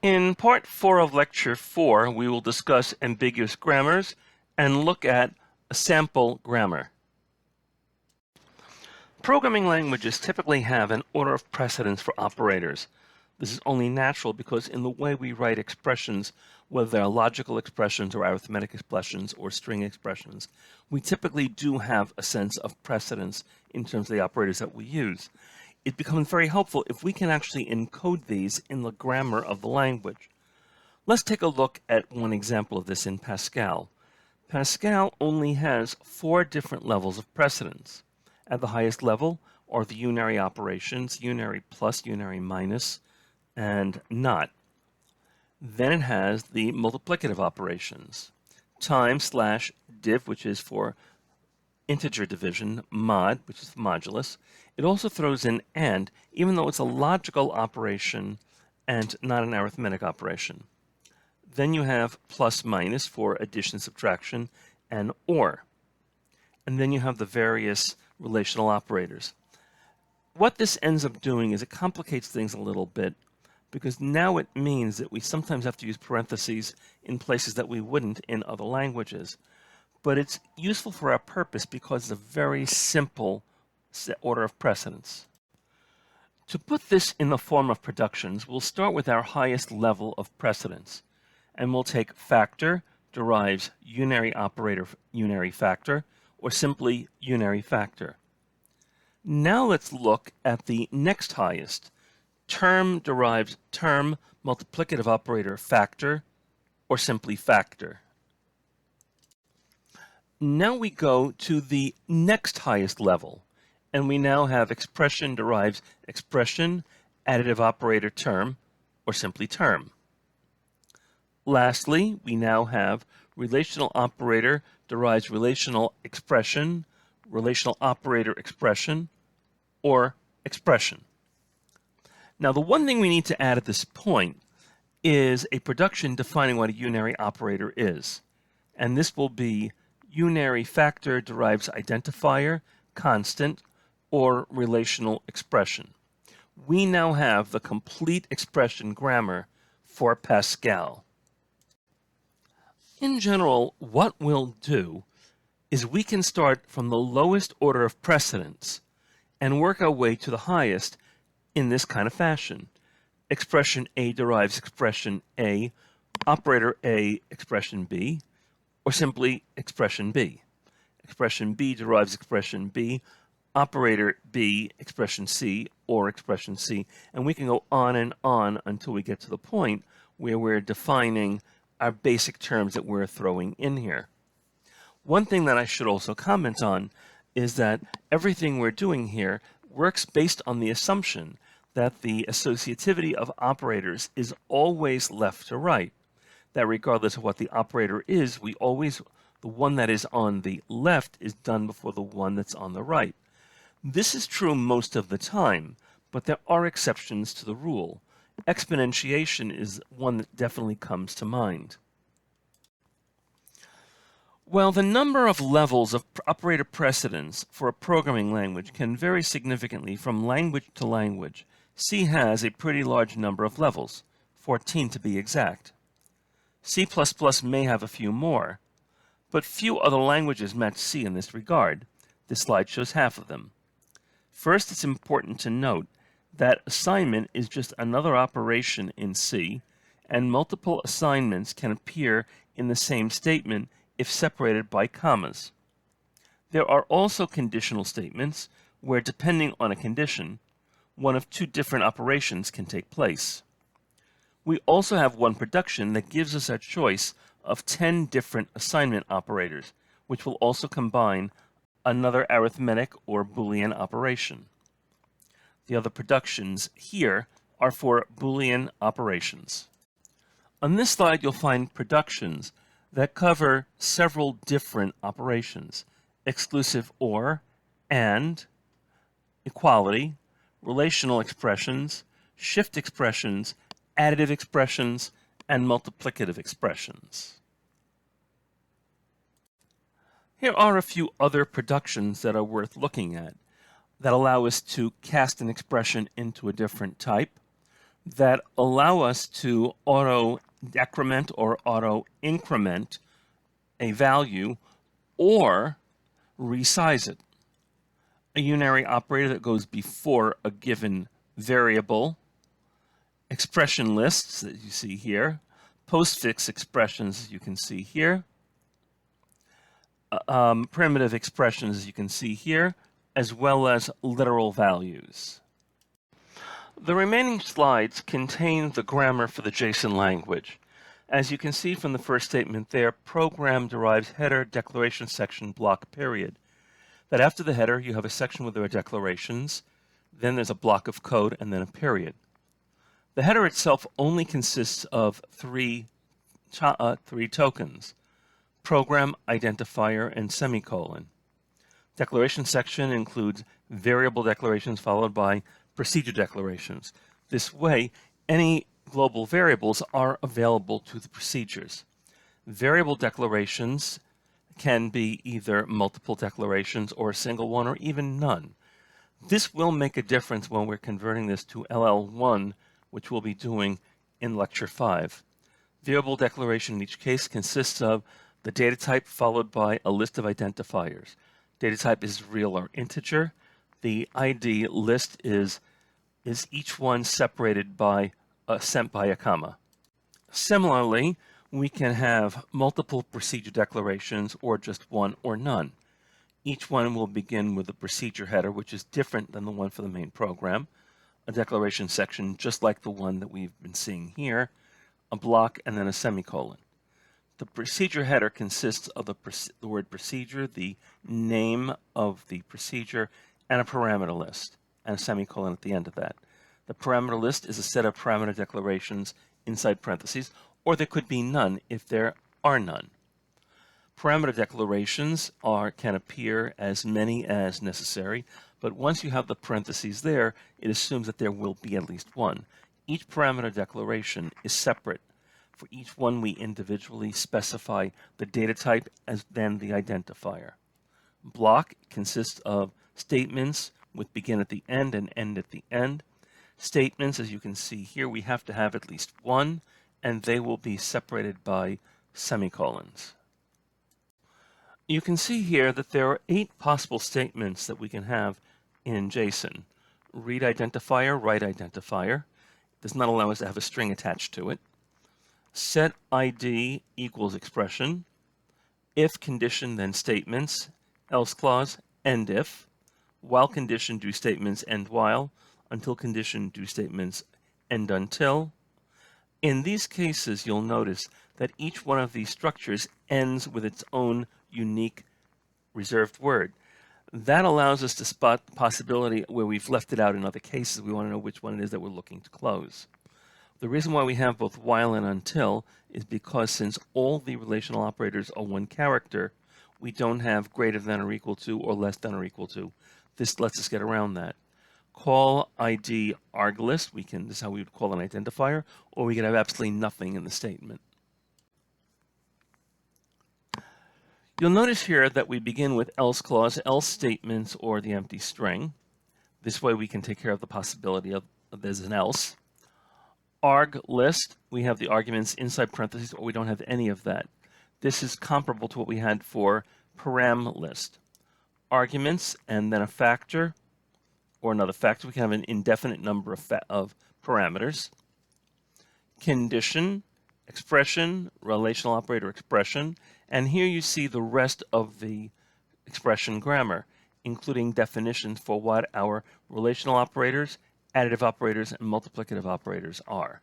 In part 4 of lecture 4, we will discuss ambiguous grammars and look at a sample grammar. Programming languages typically have an order of precedence for operators. This is only natural because in the way we write expressions, whether they're logical expressions or arithmetic expressions or string expressions, we typically do have a sense of precedence in terms of the operators that we use. It becomes very helpful if we can actually encode these in the grammar of the language. Let's take a look at one example of this in Pascal. Pascal only has 4 different levels of precedence. At the highest level are the unary operations, unary plus, unary minus, and not. Then it has the multiplicative operations, time/div, which is for integer division, mod, which is modulus. It also throws in and, even though it's a logical operation and not an arithmetic operation. Then you have plus minus for addition, subtraction, and or. And then you have the various relational operators. What this ends up doing is it complicates things a little bit because now it means that we sometimes have to use parentheses in places that we wouldn't in other languages. But it's useful for our purpose because it's a very simple order of precedence. To put this in the form of productions, we'll start with our highest level of precedence. And we'll take factor derives unary operator unary factor, or simply unary factor. Now let's look at the next highest. Term derives term multiplicative operator factor, or simply factor. Now we go to the next highest level, and we now have expression derives expression additive operator term, or simply term. Lastly, we now have relational operator derives relational expression, relational operator expression, or expression. Now, the one thing we need to add at this point is a production defining what a unary operator is. And this will be unary factor derives identifier, constant, or relational expression. We now have the complete expression grammar for Pascal. In general, what we'll do is we can start from the lowest order of precedence and work our way to the highest in this kind of fashion. Expression A derives expression A, operator A, expression B, or simply expression B. Expression B derives expression B, operator B, expression C, or expression C. And we can go on and on until we get to the point where we're defining our basic terms that we're throwing in here. One thing that I should also comment on is that everything we're doing here works based on the assumption that the associativity of operators is always left to right. That regardless of what the operator is, the one that is on the left is done before the one that's on the right. This is true most of the time, but there are exceptions to the rule. Exponentiation is one that definitely comes to mind. Well, the number of levels of operator precedence for a programming language can vary significantly from language to language. C has a pretty large number of levels, 14 to be exact. C++ may have a few more, but few other languages match C in this regard. This slide shows half of them. First, it's important to note that assignment is just another operation in C, and multiple assignments can appear in the same statement if separated by commas. There are also conditional statements where, depending on a condition, one of 2 different operations can take place. We also have one production that gives us a choice of 10 different assignment operators, which will also combine another arithmetic or Boolean operation. The other productions here are for Boolean operations. On this slide, you'll find productions that cover several different operations: exclusive or, and, equality, relational expressions, shift expressions, additive expressions, and multiplicative expressions. Here are a few other productions that are worth looking at that allow us to cast an expression into a different type. that allow us to auto-decrement or auto-increment a value or resize it. A unary operator that goes before a given variable, expression lists that you see here, postfix expressions you can see here, primitive expressions as you can see here, as well as literal values. The remaining slides contain the grammar for the JSON language. As you can see from the first statement there, program derives header declaration section block period. That after the header, you have a section where there are declarations, then there's a block of code, and then a period. The header itself only consists of three tokens: program, identifier, and semicolon. Declaration section includes variable declarations followed by procedure declarations. This way, any global variables are available to the procedures. Variable declarations can be either multiple declarations or a single one or even none. This will make a difference when we're converting this to LL1, which we'll be doing in Lecture 5. Variable declaration in each case consists of the data type followed by a list of identifiers. Data type is real or integer. The ID list is each one separated by sent by a comma. Similarly, we can have multiple procedure declarations or just one or none. Each one will begin with a procedure header, which is different than the one for the main program, a declaration section just like the one that we've been seeing here, a block, and then a semicolon. The procedure header consists of the word procedure, the name of the procedure, and a parameter list, and a semicolon at the end of that. The parameter list is a set of parameter declarations inside parentheses, or there could be none if there are none. Parameter declarations can appear as many as necessary, but once you have the parentheses there, it assumes that there will be at least one. Each parameter declaration is separate. For each one, we individually specify the data type as then the identifier. Block consists of statements with begin at the end and end at the end. Statements, as you can see here, we have to have at least one, and they will be separated by semicolons. You can see here that there are 8 possible statements that we can have in JSON. Read identifier, write identifier. Does not allow us to have a string attached to it. Set ID equals expression. If condition, then statements. Else clause, end if. While condition, do statements, end while. Until condition, do statements, end until. In these cases, you'll notice that each one of these structures ends with its own unique reserved word. That allows us to spot the possibility where we've left it out in other cases. We want to know which one it is that we're looking to close. The reason why we have both while and until is because since all the relational operators are one character, we don't have greater than or equal to or less than or equal to. This lets us get around that. Call ID arglist, this is how we would call an identifier, or we could have absolutely nothing in the statement. You'll notice here that we begin with else clause, else statements, or the empty string. This way we can take care of the possibility of there's an else. Arg list, we have the arguments inside parentheses, or we don't have any of that. This is comparable to what we had for param list. Arguments, and then a factor, or another factor. We can have an indefinite number of parameters. Condition, expression, relational operator expression, and here you see the rest of the expression grammar, including definitions for what our relational operators, additive operators, and multiplicative operators are.